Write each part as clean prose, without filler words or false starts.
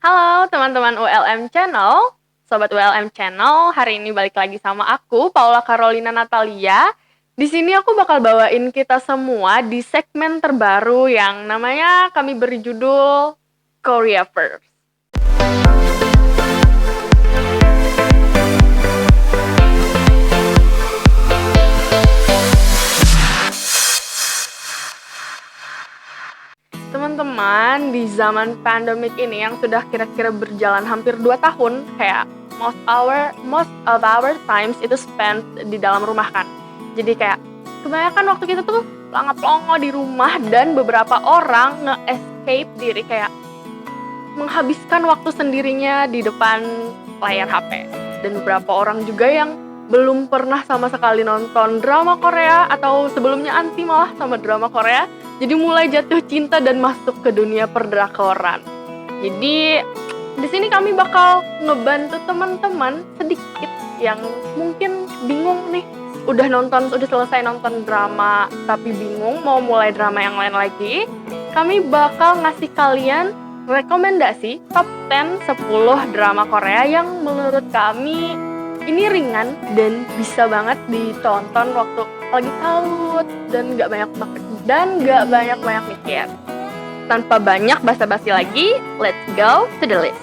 Halo teman-teman ULM Channel, Sobat ULM Channel, hari ini balik lagi sama aku, Paula Carolina Natalia. Di sini aku bakal bawain kita semua di segmen terbaru yang namanya kami beri judul Korea First. Teman-teman, di zaman pandemik ini yang sudah kira-kira berjalan hampir 2 tahun, kayak most of our times itu spent di dalam rumah kan. Jadi kayak kebanyakan waktu kita tuh pelongo di rumah dan beberapa orang nge-escape diri kayak menghabiskan waktu sendirinya di depan layar HP. Dan beberapa orang juga yang belum pernah sama sekali nonton drama Korea atau sebelumnya anti malah sama drama Korea. Jadi mulai jatuh cinta dan masuk ke dunia perdrakoran. Jadi di sini kami bakal ngebantu teman-teman sedikit yang mungkin bingung nih, udah selesai nonton drama tapi bingung mau mulai drama yang lain lagi. Kami bakal ngasih kalian rekomendasi top 10 10 drama Korea yang menurut kami ini ringan dan bisa banget ditonton waktu lagi salut dan gak banyak mikir. Tanpa banyak basa-basi lagi, let's go to the list.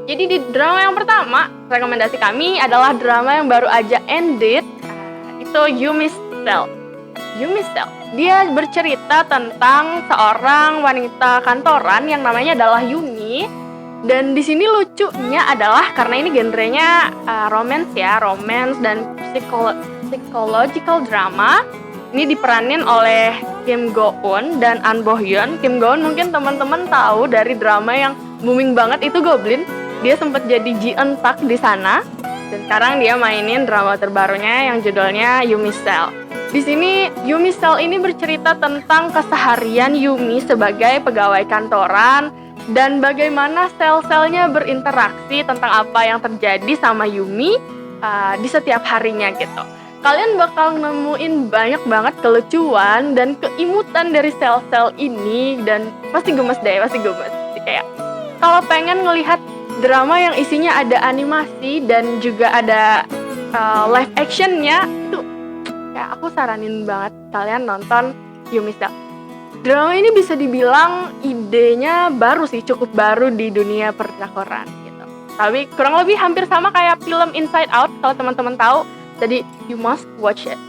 Jadi di drama yang pertama, rekomendasi kami adalah drama yang baru aja ended, itu Yumi's Cell. Dia bercerita tentang seorang wanita kantoran yang namanya adalah Yumi. Dan di sini lucunya adalah karena ini genrenya romance dan psychological drama. Ini diperanin oleh Kim Go Eun dan An Bo Hyun. Kim Go Eun mungkin teman-teman tahu dari drama yang booming banget itu Goblin. Dia sempat jadi Ji Eun Tak di sana, dan sekarang dia mainin drama terbarunya yang judulnya Yumi's Cell. Di sini Yumi's Cell ini bercerita tentang keseharian Yumi sebagai pegawai kantoran dan bagaimana sel-selnya berinteraksi tentang apa yang terjadi sama Yumi di setiap harinya gitu. Kalian bakal nemuin banyak banget kelucuan dan keimutan dari sel-sel ini dan pasti gemes. Jadi kayak kalau pengen ngelihat drama yang isinya ada animasi dan juga ada live actionnya, itu ya aku saranin banget kalian nonton Yumi's Cell. Drama ini bisa dibilang idenya baru sih, cukup baru di dunia perdrakoran gitu. Tapi kurang lebih hampir sama kayak film Inside Out kalau teman-teman tahu. Jadi you must watch it.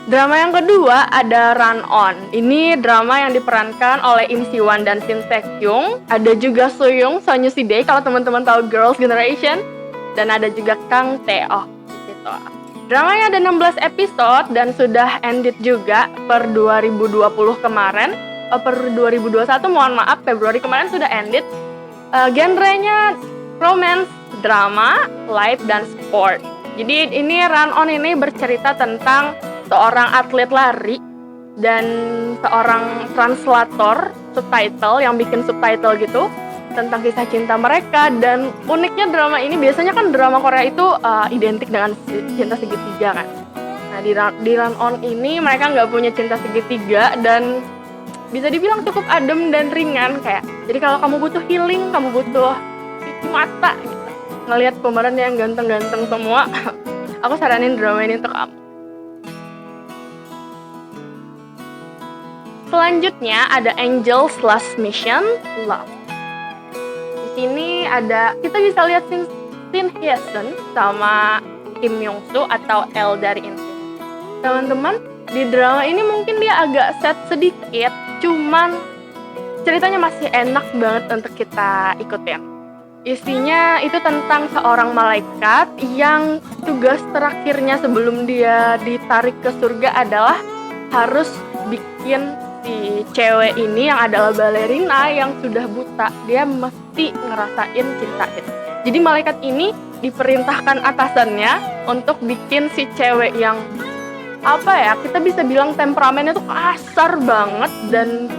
Drama yang kedua ada Run On. Ini drama yang diperankan oleh Im Si-won dan Shin Se-kyung. Ada juga Soo-young, Son Yu-si-dae kalau teman-teman tahu Girls' Generation. Dan ada juga Kang Tae-oh gitu. Dramanya ada 16 episode dan sudah ended juga per 2020 kemarin. Per 2021 mohon maaf, Februari kemarin sudah ended. Genrenya romance, drama, life, dan sport. Jadi ini Run On ini bercerita tentang seorang atlet lari dan seorang translator subtitle yang bikin subtitle gitu tentang kisah cinta mereka. Dan uniknya drama ini, biasanya kan drama Korea itu identik dengan cinta segitiga kan. Nah di Run On ini mereka nggak punya cinta segitiga dan bisa dibilang cukup adem dan ringan kayak. Jadi kalau kamu butuh healing, kamu butuh cuci mata gitu, ngelihat pemeran yang ganteng-ganteng semua, aku saranin drama ini untuk kamu. Selanjutnya ada Angel's Last Mission, Love. Di sini kita bisa lihat Shin Hye-sun sama Kim Myung-soo atau L dari Infinity. Teman-teman, di drama ini mungkin dia agak sad sedikit, cuman ceritanya masih enak banget untuk kita ikutin. Isinya itu tentang seorang malaikat yang tugas terakhirnya sebelum dia ditarik ke surga adalah harus bikin si cewek ini yang adalah balerina yang sudah buta, dia mesti ngerasain cinta gitu. Jadi malaikat ini diperintahkan atasannya untuk bikin si cewek yang apa ya, kita bisa bilang temperamennya tuh kasar banget dan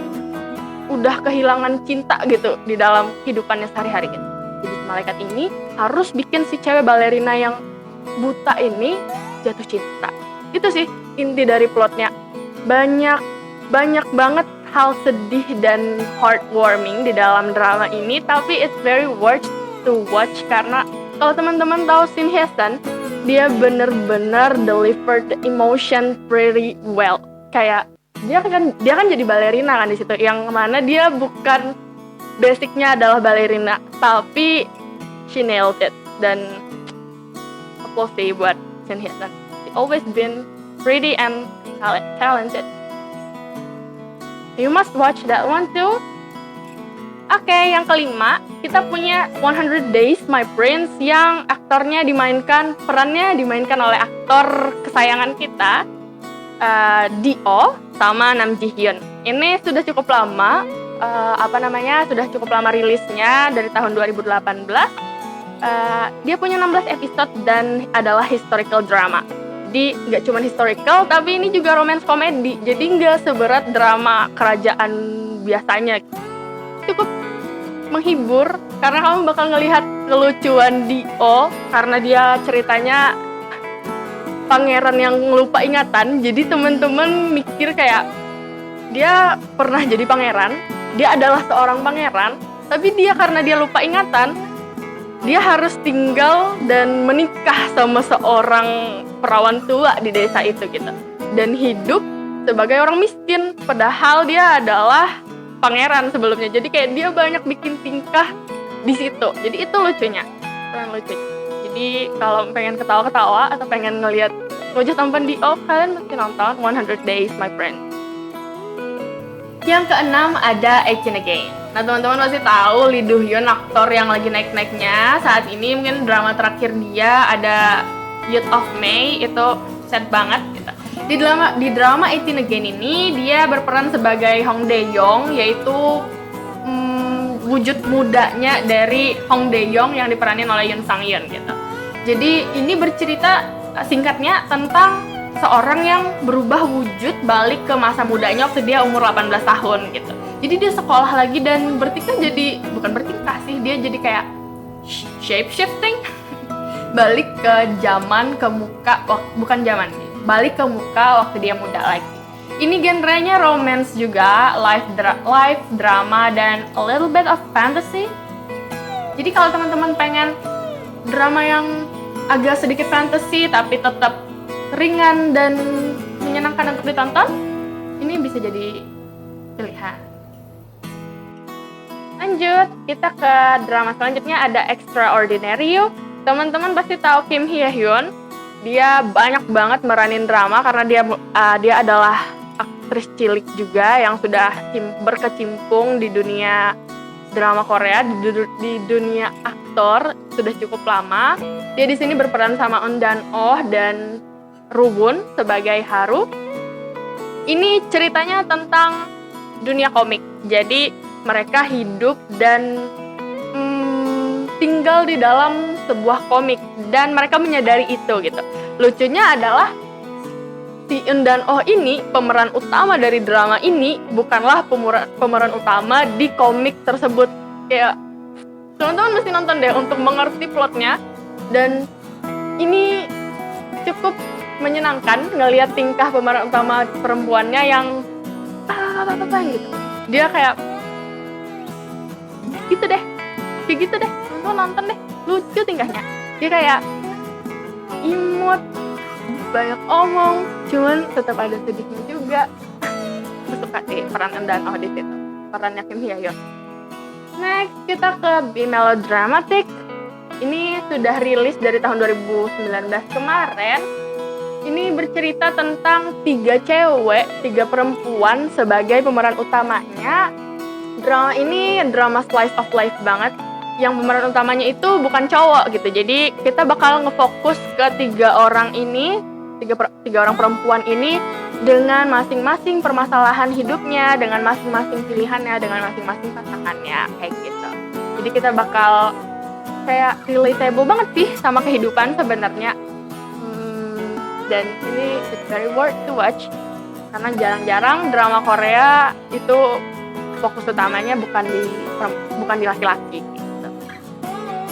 udah kehilangan cinta gitu di dalam kehidupannya sehari-hari gitu. Jadi si malaikat ini harus bikin si cewek balerina yang buta ini jatuh cinta. Itu sih inti dari plotnya. Banyak banget hal sedih dan heartwarming di dalam drama ini, tapi it's very worth to watch karena kalau teman-teman tahu Shin Hye-sun, dia bener-bener deliver the emotion pretty well. Kayak dia kan jadi balerina kan di situ, yang mana dia bukan basicnya adalah balerina, tapi she nailed it. Dan applause buat Shin Hye-sun. She always been pretty and talented. You must watch that one too. Oke, yang kelima, kita punya 100 Days My Prince yang perannya dimainkan oleh aktor kesayangan kita, D.O. sama Nam Ji Hyun. Ini sudah cukup lama, sudah cukup lama rilisnya dari tahun 2018. Dia punya 16 episode dan adalah historical drama. Nggak cuma historical, tapi ini juga romance komedi. Jadi nggak seberat drama kerajaan biasanya. Cukup menghibur karena kamu bakal ngelihat kelucuan Dio karena dia ceritanya pangeran yang lupa ingatan. Jadi teman-teman mikir kayak dia pernah jadi pangeran, dia adalah seorang pangeran, tapi dia karena dia lupa ingatan, dia harus tinggal dan menikah sama seorang perawan tua di desa itu gitu. Dan hidup sebagai orang miskin, padahal dia adalah pangeran sebelumnya. Jadi kayak dia banyak bikin tingkah di situ. Jadi itu lucunya, keren lucunya. Jadi kalau pengen ketawa-ketawa atau pengen ngelihat wajah tampan Dio, kalian mesti nonton 100 Days My Friend. Yang keenam ada 18 Again. Nah teman-teman pasti tahu Lee Do Hyun, aktor yang lagi naik-naiknya saat ini. Mungkin drama terakhir dia ada Youth of May, itu sad banget gitu. Di drama 18 Again ini dia berperan sebagai Hong Dae-yong, yaitu wujud mudanya dari Hong Dae-yong yang diperanin oleh Yoon Sang-yeon gitu. Jadi ini bercerita singkatnya tentang seorang yang berubah wujud balik ke masa mudanya waktu dia umur 18 tahun gitu. Jadi dia sekolah lagi dan bukan bertingkah sih, dia jadi kayak shape shifting balik ke balik ke muka waktu dia muda lagi. Ini genrenya romance juga, life drama dan a little bit of fantasy. Jadi kalau teman-teman pengen drama yang agak sedikit fantasy tapi tetap ringan dan menyenangkan untuk ditonton, ini bisa jadi pilihan. Lanjut, kita ke drama selanjutnya ada Extraordinary You. Teman-teman pasti tahu Kim Hye Hyun. Dia banyak banget meranin drama karena dia adalah aktris cilik juga yang sudah berkecimpung di dunia drama Korea, di dunia aktor sudah cukup lama. Dia di sini berperan sama Eun Dan-oh dan Roon sebagai Haru. Ini ceritanya tentang dunia komik. Jadi mereka hidup dan tinggal di dalam sebuah komik dan mereka menyadari itu gitu. Lucunya adalah si Eun Dan-oh ini, pemeran utama dari drama ini, bukanlah pemeran utama di komik tersebut. Kayak teman-teman mesti nonton deh untuk mengerti plotnya. Dan ini cukup menyenangkan ngelihat tingkah pemeran utama perempuannya yang gitu. Dia kayak gitu deh. Nonton deh, lucu tingkahnya. Dia kayak imut, banyak omong, cuman tetap ada sedihnya juga. Aku suka sih peran Eun Dan-oh di situ, perannya Kim Hye Hyun. Next kita ke Be Melodramatic. Ini sudah rilis dari tahun 2019 kemarin. Ini bercerita tentang 3 perempuan sebagai pemeran utamanya. Drama ini drama slice of life banget. Yang pemeran utamanya itu bukan cowok gitu. Jadi kita bakal ngefokus ke 3 orang ini, 3 orang perempuan ini dengan masing-masing permasalahan hidupnya, dengan masing-masing pilihannya, dengan masing-masing pasangannya kayak gitu. Jadi kita bakal kayak relatable banget sih sama kehidupan sebenarnya. dan ini it's very worth to watch karena jarang-jarang drama Korea itu fokus utamanya bukan di laki-laki gitu.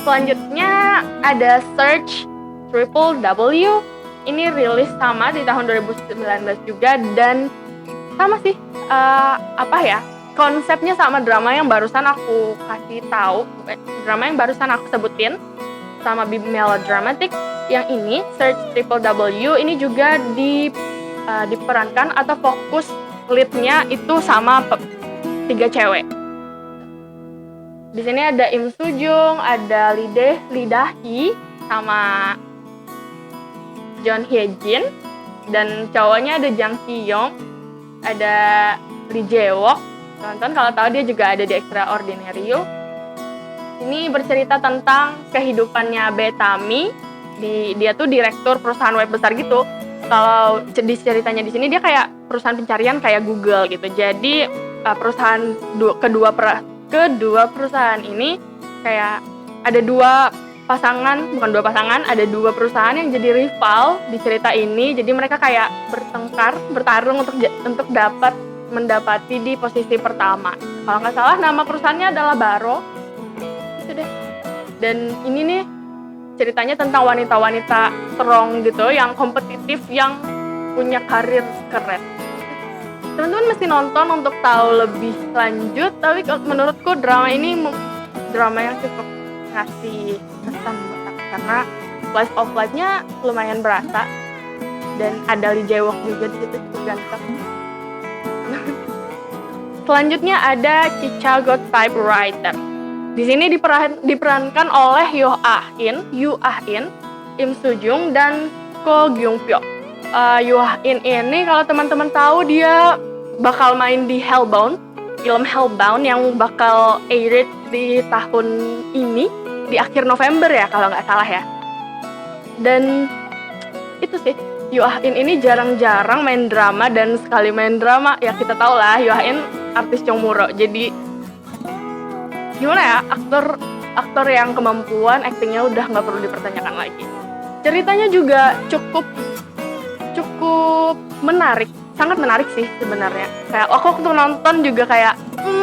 Selanjutnya ada Search Triple W. Ini rilis sama di tahun 2019 juga dan sama sih konsepnya sama drama yang barusan aku kasih tahu, drama yang barusan aku sebutin sama melodramatic. Yang ini Search Triple W ini juga diperankan atau fokus leadnya itu sama 3 cewek. Di sini ada Im Soo Jung, ada Lee Da Hee, sama John Hye Jin, dan cowoknya ada Jang Ki Young, ada Lee Jae Wook. Teman-teman kalau tahu dia juga ada di Extraordinary You. Ini bercerita tentang kehidupannya Betami. Dia tuh direktur perusahaan web besar gitu. Kalau di ceritanya di sini dia kayak perusahaan pencarian kayak Google gitu. Jadi kedua perusahaan ini kayak ada dua perusahaan yang jadi rival di cerita ini. Jadi mereka kayak bertarung untuk mendapati di posisi pertama. Kalau nggak salah nama perusahaannya adalah Baro. Itu deh. Dan ini nih ceritanya tentang wanita-wanita strong gitu, yang kompetitif, yang punya karir keren. Teman-teman mesti nonton untuk tahu lebih lanjut, tapi menurutku drama ini drama yang cukup ngasih kesan buat aku, karena slice of life-nya lumayan berasa, dan ada Lee Jae Wook juga di situ, cukup ganteng. Selanjutnya ada Chicago Typewriter. Di sini diperankan oleh Yoo Ah In, Im Soo Jung, dan Ko Gyung Pyo. Yoo Ah In ini kalau teman-teman tahu dia bakal main di film Hellbound yang bakal aired di tahun ini di akhir November ya kalau nggak salah ya. Dan itu sih, Yoo Ah In ini jarang-jarang main drama, dan sekali main drama ya kita tahu lah Yoo Ah In artis Chongmuro. Jadi gimana ya, aktor yang kemampuan aktingnya udah nggak perlu dipertanyakan lagi. Ceritanya juga cukup menarik, sangat menarik sih sebenarnya. Kayak waktu nonton juga kayak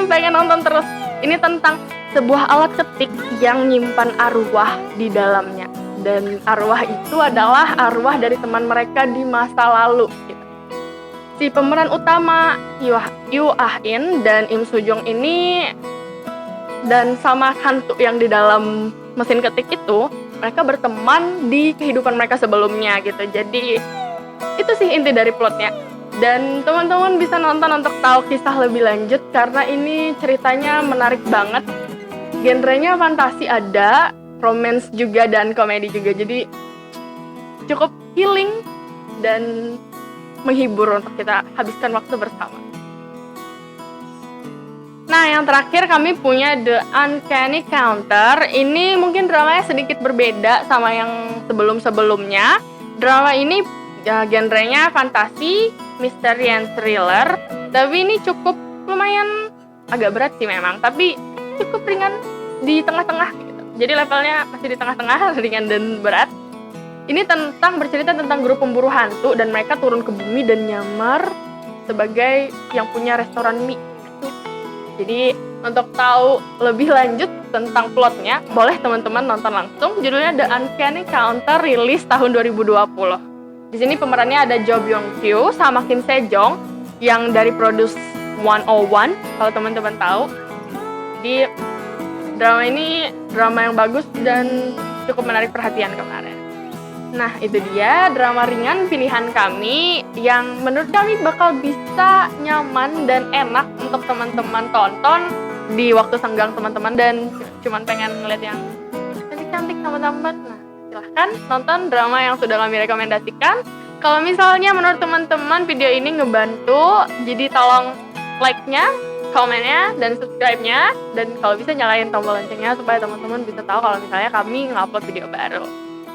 pengen nonton terus. Ini tentang sebuah alat ketik yang nyimpan arwah di dalamnya, dan arwah itu adalah arwah dari teman mereka di masa lalu gitu. Si pemeran utama Yoo Ah In dan Im Soo Jung ini, dan sama hantu yang di dalam mesin ketik itu, mereka berteman di kehidupan mereka sebelumnya gitu. Jadi itu sih inti dari plotnya. Dan teman-teman bisa nonton untuk tahu kisah lebih lanjut, karena ini ceritanya menarik banget. Genrenya fantasi ada, romance juga, dan komedi juga. Jadi cukup healing dan menghibur untuk kita habiskan waktu bersama. Nah, yang terakhir kami punya The Uncanny Counter. Ini mungkin dramanya sedikit berbeda sama yang sebelum-sebelumnya. Drama ini genrenya fantasi, misteri, and thriller. Tapi ini cukup lumayan agak berat sih memang, tapi cukup ringan di tengah-tengah gitu. Jadi levelnya masih di tengah-tengah, ringan dan berat. Ini bercerita tentang grup pemburu hantu, dan mereka turun ke bumi dan nyamar sebagai yang punya restoran mie. Jadi untuk tahu lebih lanjut tentang plotnya, boleh teman-teman nonton langsung. Judulnya The Uncanny Counter, rilis tahun 2020. Di sini pemerannya ada Jo Byung Kyu sama Kim Sejong yang dari Produce 101, kalau teman-teman tahu. Di drama ini drama yang bagus dan cukup menarik perhatian kemarin. Nah, itu dia drama ringan pilihan kami yang menurut kami bakal bisa nyaman dan enak untuk teman-teman tonton di waktu senggang teman-teman dan cuman pengen ngeliat yang cantik-cantik sama teman. Nah, silahkan nonton drama yang sudah kami rekomendasikan. Kalau misalnya menurut teman-teman video ini ngebantu, jadi tolong like-nya, komen-nya, dan subscribe-nya. Dan kalau bisa nyalain tombol loncengnya supaya teman-teman bisa tahu kalau misalnya kami nge-upload video baru.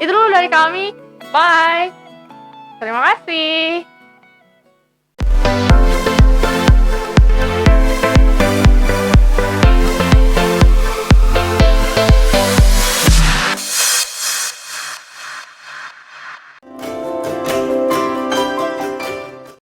Itu dulu dari kami. Bye. Terima kasih.